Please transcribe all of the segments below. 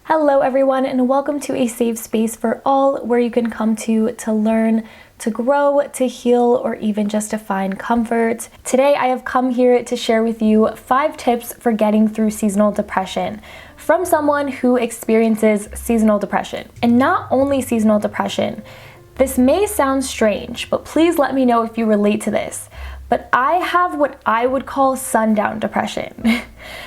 Hello everyone, and welcome to a safe space for all where you can come to learn, to grow, to heal, or even just to find comfort. Today I have come here to share with you 5 tips for getting through seasonal depression from someone who experiences seasonal depression. And not only seasonal depression. This may sound strange, but please let me know if you relate to this. But I have what I would call sundown depression.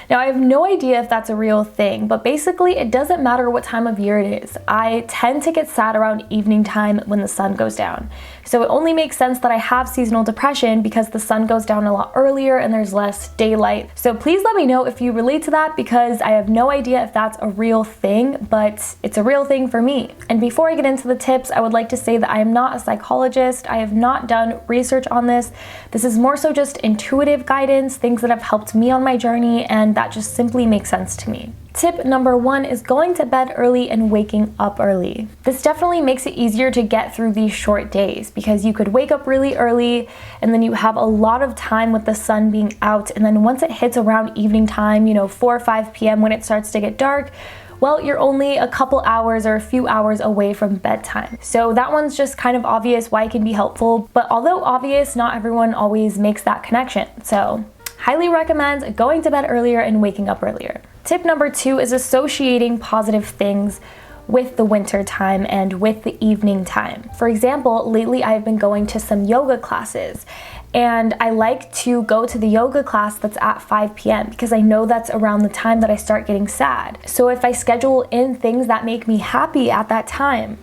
Now, I have no idea if that's a real thing, but basically it doesn't matter what time of year it is. I tend to get sad around evening time when the sun goes down. So it only makes sense that I have seasonal depression because the sun goes down a lot earlier and there's less daylight. So please let me know if you relate to that, because I have no idea if that's a real thing, but it's a real thing for me. And before I get into the tips, I would like to say that I am not a psychologist. I have not done research on this. This is more so just intuitive guidance, things that have helped me on my journey, and that just simply makes sense to me. Tip number 1 is going to bed early and waking up early. This definitely makes it easier to get through these short days because you could wake up really early and then you have a lot of time with the sun being out, and then once it hits around evening time, 4 or 5 p.m. when it starts to get dark, well, you're only a couple hours or a few hours away from bedtime. So that one's just kind of obvious why it can be helpful, but although obvious, not everyone always makes that connection. So highly recommend going to bed earlier and waking up earlier. Tip number 2 is associating positive things with the winter time and with the evening time. For example, lately I've been going to some yoga classes, and I like to go to the yoga class that's at 5 p.m. because I know that's around the time that I start getting sad. So if I schedule in things that make me happy at that time,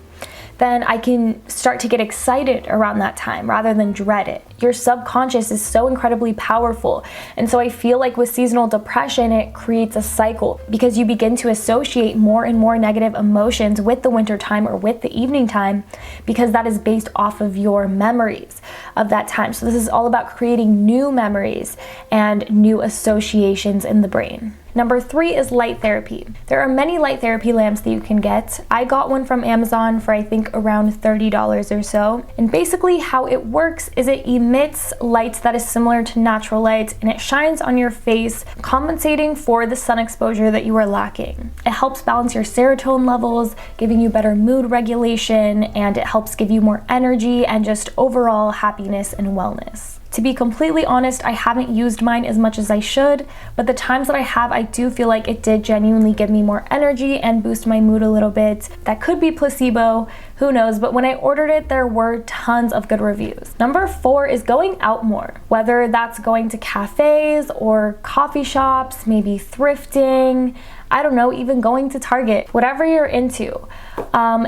then I can start to get excited around that time rather than dread it. Your subconscious is so incredibly powerful. And so I feel like with seasonal depression, it creates a cycle because you begin to associate more and more negative emotions with the winter time or with the evening time, because that is based off of your memories of that time. So this is all about creating new memories and new associations in the brain. Number 3 is light therapy. There are many light therapy lamps that you can get. I got one from Amazon for I think around $30 or so. And basically how it works is it emits light that is similar to natural light, and it shines on your face, compensating for the sun exposure that you are lacking. It helps balance your serotonin levels, giving you better mood regulation, and it helps give you more energy and just overall happiness and wellness. To be completely honest, I haven't used mine as much as I should, but the times that I have, I do feel like it did genuinely give me more energy and boost my mood a little bit. That could be placebo, who knows, but when I ordered it, there were tons of good reviews. Number 4 is going out more, whether that's going to cafes or coffee shops, maybe thrifting, I don't know, even going to Target, whatever you're into.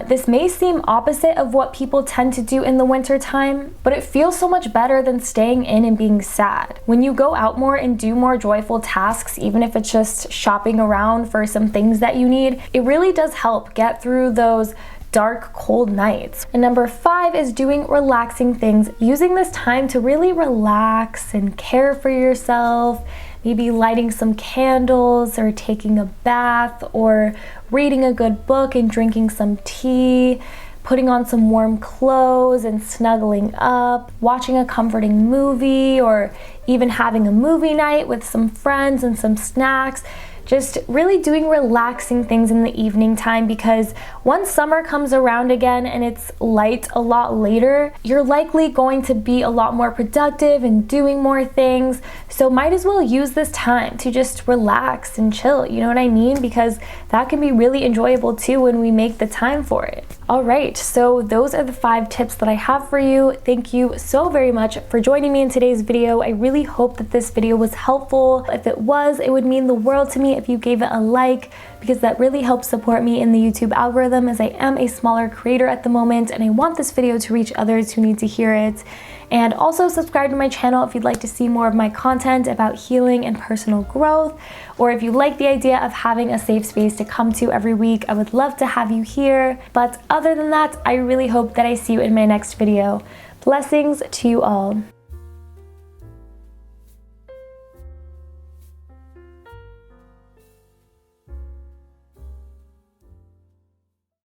This may seem opposite of what people tend to do in the winter time, but it feels so much better than staying in and being sad. When you go out more and do more joyful tasks, even if it's just shopping around for some things that you need, it really does help get through those dark, cold nights. And number 5 is doing relaxing things, using this time to really relax and care for yourself. Maybe lighting some candles or taking a bath or reading a good book and drinking some tea, putting on some warm clothes and snuggling up, watching a comforting movie, or even having a movie night with some friends and some snacks. Just really doing relaxing things in the evening time, because once summer comes around again and it's light a lot later, you're likely going to be a lot more productive and doing more things. So might as well use this time to just relax and chill, you know what I mean? Because that can be really enjoyable too when we make the time for it. All right, so those are the 5 tips that I have for you. Thank you so very much for joining me in today's video. I really hope that this video was helpful. If it was, it would mean the world to me if you gave it a like, because that really helps support me in the YouTube algorithm, as I am a smaller creator at the moment and I want this video to reach others who need to hear it. And also subscribe to my channel if you'd like to see more of my content about healing and personal growth, or if you like the idea of having a safe space to come to every week, I would love to have you here. But other than that, I really hope that I see you in my next video. Blessings to you all.